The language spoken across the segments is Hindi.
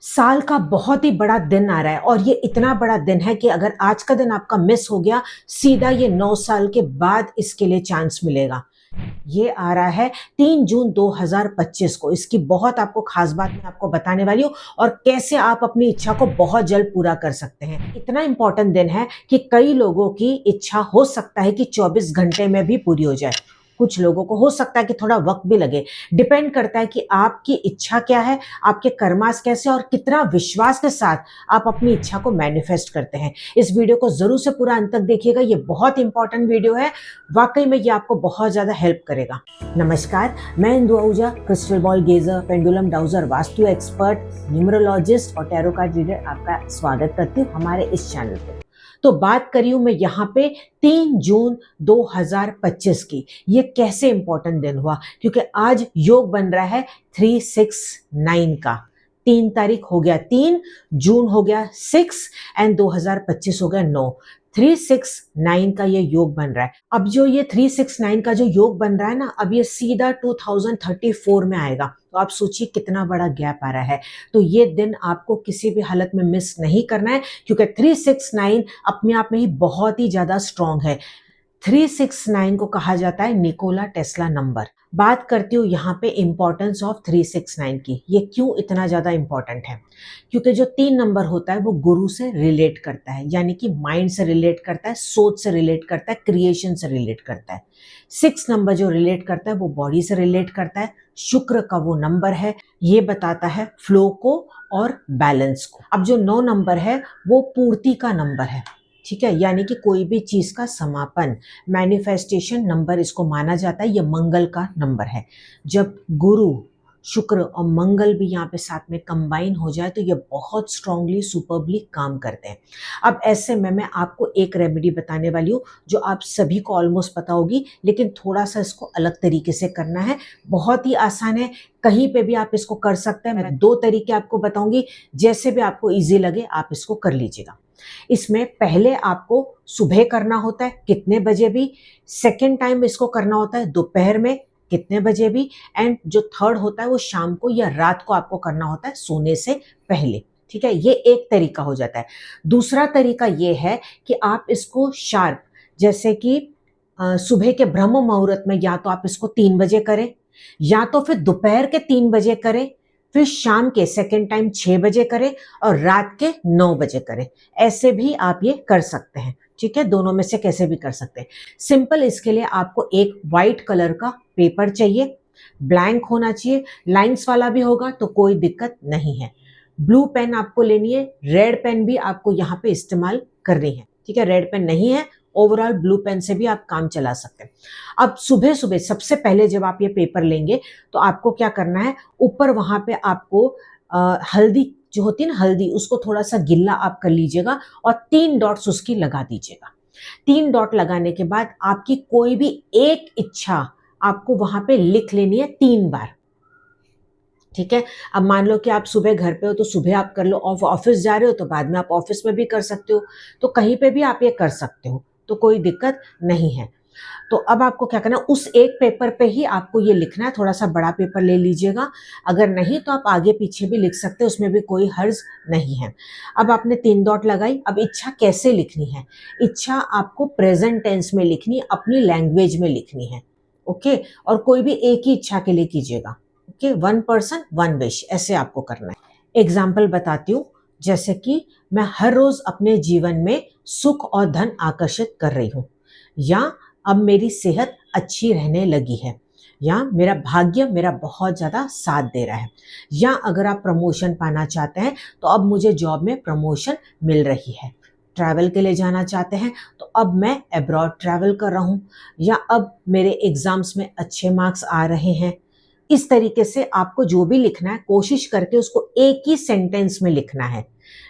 साल का बहुत ही बड़ा दिन आ रहा है और ये इतना बड़ा दिन है कि अगर आज का दिन आपका मिस हो गया, सीधा ये 9 साल के बाद इसके लिए चांस मिलेगा। ये आ रहा है 3 जून 2025 को। इसकी बहुत आपको खास बात मैं आपको बताने वाली हूँ और कैसे आप अपनी इच्छा को बहुत जल्द पूरा कर सकते हैं। इतना इंपॉर्टेंट दिन है कि कई लोगों की इच्छा हो सकता है कि 24 घंटे में भी पूरी हो जाए। कुछ लोगों को हो सकता है कि थोड़ा वक्त भी लगे। डिपेंड करता है कि आपकी इच्छा क्या है, आपके कर्मास कैसे और कितना विश्वास के साथ आप अपनी इच्छा को मैनिफेस्ट करते हैं। इस वीडियो को जरूर से पूरा अंत तक देखिएगा। ये बहुत इंपॉर्टेंट वीडियो है। वाकई में ये आपको बहुत ज्यादा हेल्प करेगा। नमस्कार, मैं Indu Ahuja, crystal ball gazer, pendulum dowser, Vastu expert, numerologist और टैरो कार्ड रीडर आपका स्वागत करती हूँ हमारे इस चैनल पे। तो बात करी हूँ मैं यहाँ पे 3 जून 2025 की। ये कैसे इंपॉर्टेंट दिन हुआ, क्योंकि आज योग बन रहा है 369 का। 3 तारीख हो गया 3, जून हो गया 6 एंड 2025 हो गया 9। 369 का ये योग बन रहा है। अब जो ये 369 का जो योग बन रहा है ना, अब ये सीधा 2034 में आएगा। तो आप सोचिए कितना बड़ा गैप आ रहा है। तो ये दिन आपको किसी भी हालत में मिस नहीं करना है, क्योंकि 369 अपने आप में ही बहुत ही ज्यादा स्ट्रांग है। 369 को कहा जाता है निकोला टेस्ला नंबर। बात करती हूँ यहाँ पे इंपॉर्टेंस ऑफ 369 की। ये क्यों इतना ज्यादा इंपॉर्टेंट है? क्योंकि जो 3 नंबर होता है वो गुरु से रिलेट करता है, यानी कि माइंड से रिलेट करता है, सोच से रिलेट करता है, क्रिएशन से रिलेट करता है। 6 नंबर जो रिलेट करता है वो बॉडी से रिलेट करता है। शुक्र का वो नंबर है, ये बताता है फ्लो को और बैलेंस को। अब जो 9 नंबर है वो पूर्ति का नंबर है, ठीक है, यानी कि कोई भी चीज का समापन, मैनिफेस्टेशन नंबर इसको माना जाता है। ये मंगल का नंबर है। जब गुरु, शुक्र और मंगल भी यहाँ पे साथ में कंबाइन हो जाए तो ये बहुत स्ट्रांगली, सुपरबली काम करते हैं। अब ऐसे में मैं आपको एक रेमेडी बताने वाली हूँ जो आप सभी को ऑलमोस्ट पता होगी, लेकिन थोड़ा सा इसको अलग तरीके से करना है। बहुत ही आसान है, कहीं पे भी आप इसको कर सकते हैं। मैं 2 तरीके आपको बताऊंगी, जैसे भी आपको ईजी लगे आप इसको कर लीजिएगा। इसमें पहले आपको सुबह करना होता है कितने बजे भी, सेकेंड टाइम इसको करना होता है दोपहर में कितने बजे भी, एंड जो थर्ड होता है वो शाम को या रात को आपको करना होता है सोने से पहले। ठीक है, ये एक तरीका हो जाता है। दूसरा तरीका ये है कि आप इसको शार्प, जैसे कि सुबह के ब्रह्म मुहूर्त में, या तो आप इसको 3 बजे करें, या तो फिर दोपहर के 3 बजे करें, फिर शाम के सेकेंड टाइम 6 बजे करें और रात के 9 बजे करें। ऐसे भी आप ये कर सकते हैं। ठीक है, दोनों में से कैसे भी कर सकते हैं। सिंपल, इसके लिए आपको एक वाइट कलर का पेपर चाहिए, ब्लैंक होना चाहिए। लाइंस वाला भी होगा तो कोई दिक्कत नहीं है। ब्लू पेन आपको लेनी है, रेड पेन भी आपको यहाँ पे इस्तेमाल करनी है। ठीक है, रेड पेन नहीं है, ओवरऑल ब्लू पेन से भी आप काम चला सकते हैं। अब सुबह सुबह सबसे पहले जब आप ये पेपर लेंगे तो आपको क्या करना है, ऊपर वहां पे आपको हल्दी जो होती है ना, हल्दी, उसको थोड़ा सा गिल्ला आप कर लीजिएगा और 3 डॉट्स उसकी लगा दीजिएगा। 3 डॉट लगाने के बाद आपकी कोई भी एक इच्छा आपको वहां पे लिख लेनी है 3 बार। ठीक है, अब मान लो कि आप सुबह घर पे हो तो सुबह आप कर लो, ऑफिस जा रहे हो तो बाद में आप ऑफिस में भी कर सकते हो, तो कहीं पे भी आप ये कर सकते हो, तो कोई दिक्कत नहीं है। तो अब आपको क्या करना है, उस एक पेपर पे ही आपको ये लिखना है। थोड़ा सा बड़ा पेपर ले लीजिएगा, अगर नहीं तो आप आगे पीछे भी लिख सकते हो, उसमें भी कोई हर्ज नहीं है। अब आपने 3 डॉट लगाई। अब इच्छा कैसे लिखनी है? इच्छा आपको प्रेजेंट टेंस में लिखनी है, अपनी लैंग्वेज में लिखनी है। ओके, और कोई भी एक ही इच्छा के लिए कीजिएगा। ओके, 1 पर्सन 1 विश, ऐसे आपको करना है। एग्जाम्पल बताती हूँ, जैसे कि मैं हर रोज अपने जीवन में सुख और धन आकर्षित कर रही हूँ, या अब मेरी सेहत अच्छी रहने लगी है, या मेरा भाग्य मेरा बहुत ज़्यादा साथ दे रहा है, या अगर आप प्रमोशन पाना चाहते हैं तो अब मुझे जॉब में प्रमोशन मिल रही है, ट्रैवल के लिए जाना चाहते हैं तो अब मैं अब्रॉड ट्रैवल कर रहा हूँ, या अब मेरे एग्जाम्स में अच्छे मार्क्स आ रहे हैं। इस तरीके से आपको जो भी लिखना है, कोशिश करके उसको एक ही सेंटेंस में लिखना है।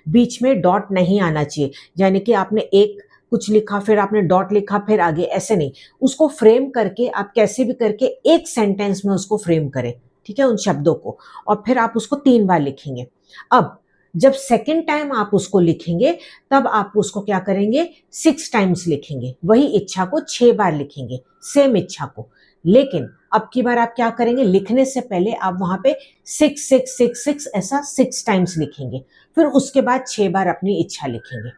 बीच में डॉट नहीं आना चाहिए, यानी कि आपने एक कुछ लिखा फिर आपने डॉट लिखा फिर आगे, ऐसे नहीं। उसको फ्रेम करके आप कैसे भी करके एक सेंटेंस में उसको फ्रेम करें, ठीक है, उन शब्दों को, और फिर आप उसको 3 बार लिखेंगे। अब जब सेकेंड टाइम आप उसको लिखेंगे तब आप उसको क्या करेंगे, 6 टाइम्स लिखेंगे। वही इच्छा को 6 बार लिखेंगे, सेम इच्छा को लेकिन अब की बार आप क्या करेंगे, लिखने से पहले आप वहां पे 6666 ऐसा 6 टाइम्स लिखेंगे, फिर उसके बाद 6 बार अपनी इच्छा लिखेंगे।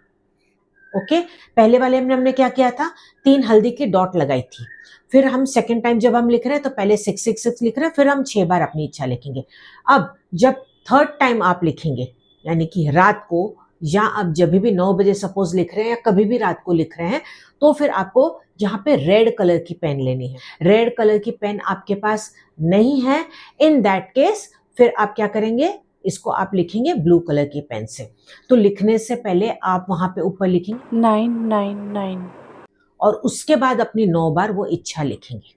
ओके, पहले वाले में हमने क्या किया था, 3 हल्दी की डॉट लगाई थी, फिर हम सेकेंड टाइम जब हम लिख रहे हैं तो पहले 666 लिख रहे हैं, फिर हम 6 बार अपनी इच्छा लिखेंगे। अब जब थर्ड टाइम आप लिखेंगे, यानी कि रात को, या अब जब भी 9 बजे सपोज लिख रहे हैं या कभी भी रात को लिख रहे हैं, तो फिर आपको यहाँ पे रेड कलर की पेन लेनी है। रेड कलर की पेन आपके पास नहीं है, इन दैट केस फिर आप क्या करेंगे, इसको आप लिखेंगे ब्लू कलर की पेन से। तो लिखने से पहले आप वहां पे ऊपर लिखेंगे 999 और उसके बाद अपनी 9 बार वो इच्छा लिखेंगे।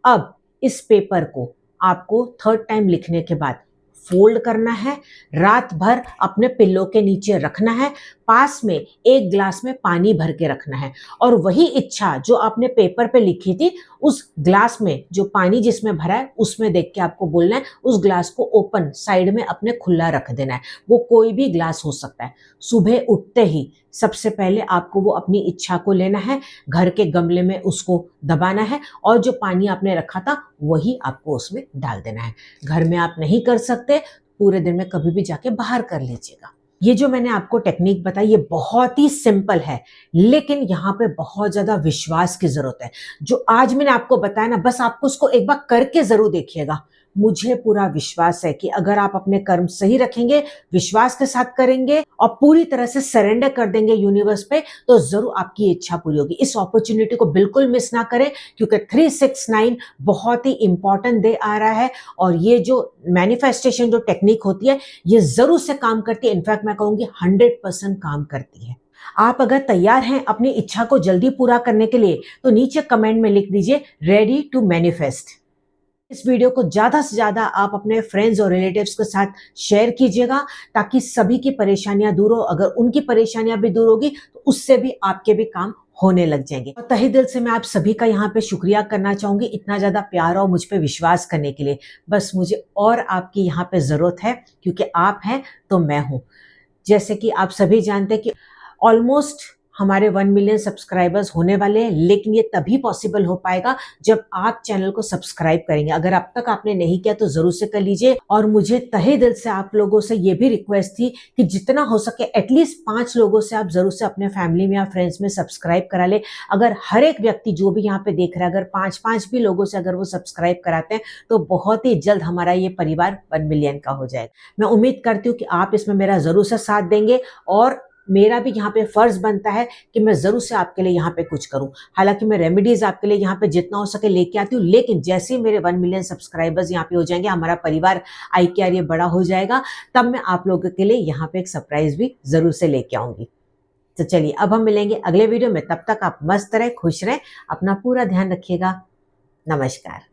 अब इस पेपर को आपको थर्ड टाइम लिखने के बाद फोल्ड करना है, रात भर अपने पिल्लो के नीचे रखना है, पास में एक ग्लास में पानी भर के रखना है, और वही इच्छा जो आपने पेपर पे लिखी थी उस ग्लास में जो पानी जिसमें भरा है उसमें देख के आपको बोलना है, उस ग्लास को ओपन साइड में अपने खुला रख देना है। वो कोई भी ग्लास हो सकता है। सुबह उठते ही सबसे पहले आपको वो अपनी इच्छा को लेना है, घर के गमले में उसको दबाना है, और जो पानी आपने रखा था वही आपको उसमें डाल देना है। घर में आप नहीं कर सकते, पूरे दिन में कभी भी जाके बाहर कर लीजिएगा। ये जो मैंने आपको टेक्निक बताई ये बहुत ही सिंपल है, लेकिन यहाँ पे बहुत ज्यादा विश्वास की जरूरत है। जो आज मैंने आपको बताया ना, बस आपको उसको एक बार करके जरूर देखिएगा। मुझे पूरा विश्वास है कि अगर आप अपने कर्म सही रखेंगे, विश्वास के साथ करेंगे और पूरी तरह से सरेंडर कर देंगे यूनिवर्स पे, तो जरूर आपकी इच्छा पूरी होगी। इस अपॉर्चुनिटी को बिल्कुल मिस ना करें, क्योंकि 369 बहुत ही इंपॉर्टेंट डे आ रहा है, और ये जो मैनिफेस्टेशन जो टेक्निक होती है ये जरूर से काम करती है। इनफैक्ट मैं कहूंगी 100% काम करती है। आप अगर तैयार हैं अपनी इच्छा को जल्दी पूरा करने के लिए, तो नीचे कमेंट में लिख दीजिए रेडी टू मैनिफेस्ट। इस वीडियो को ज्यादा से ज्यादा आप अपने फ्रेंड्स और रिलेटिव्स के साथ शेयर कीजिएगा, ताकि सभी की परेशानियां दूर हो। अगर उनकी परेशानियां भी दूर होगी तो उससे भी आपके भी काम होने लग जाएंगे। और तहे दिल से मैं आप सभी का यहाँ पे शुक्रिया करना चाहूंगी, इतना ज्यादा प्यार और मुझ पे विश्वास करने के लिए। बस मुझे और आपकी यहाँ पे जरूरत है, क्योंकि आप हैं तो मैं हूं। जैसे कि आप सभी जानते हैं कि ऑलमोस्ट हमारे 1 मिलियन सब्सक्राइबर्स होने वाले हैं, लेकिन ये तभी पॉसिबल हो पाएगा जब आप चैनल को सब्सक्राइब करेंगे। अगर अब तक आपने नहीं किया तो जरूर से कर लीजिए। और मुझे तहे दिल से आप लोगों से ये भी रिक्वेस्ट थी कि जितना हो सके एटलीस्ट 5 लोगों से आप जरूर से अपने फैमिली में या फ्रेंड्स में सब्सक्राइब करा ले। अगर हर एक व्यक्ति जो भी यहाँ पे देख रहा है, अगर 5-5 भी लोगों से अगर वो सब्सक्राइब कराते हैं, तो बहुत ही जल्द हमारा ये परिवार 1 मिलियन का हो जाएगा। मैं उम्मीद करती हूँ कि आप इसमें मेरा जरूर से साथ देंगे, और मेरा भी यहाँ पे फर्ज बनता है कि मैं जरूर से आपके लिए यहाँ पे कुछ करूं। हालांकि मैं रेमेडीज आपके लिए यहाँ पे जितना हो सके लेके आती हूँ, लेकिन जैसे ही मेरे 1 मिलियन सब्सक्राइबर्स यहाँ पे हो जाएंगे, हमारा परिवार IKR ये बड़ा हो जाएगा, तब मैं आप लोगों के लिए यहाँ पे एक सरप्राइज भी जरूर से लेके आऊंगी। तो चलिए अब हम मिलेंगे अगले वीडियो में। तब तक आप मस्त रहे, खुश रहे, अपना पूरा ध्यान रखिएगा। नमस्कार।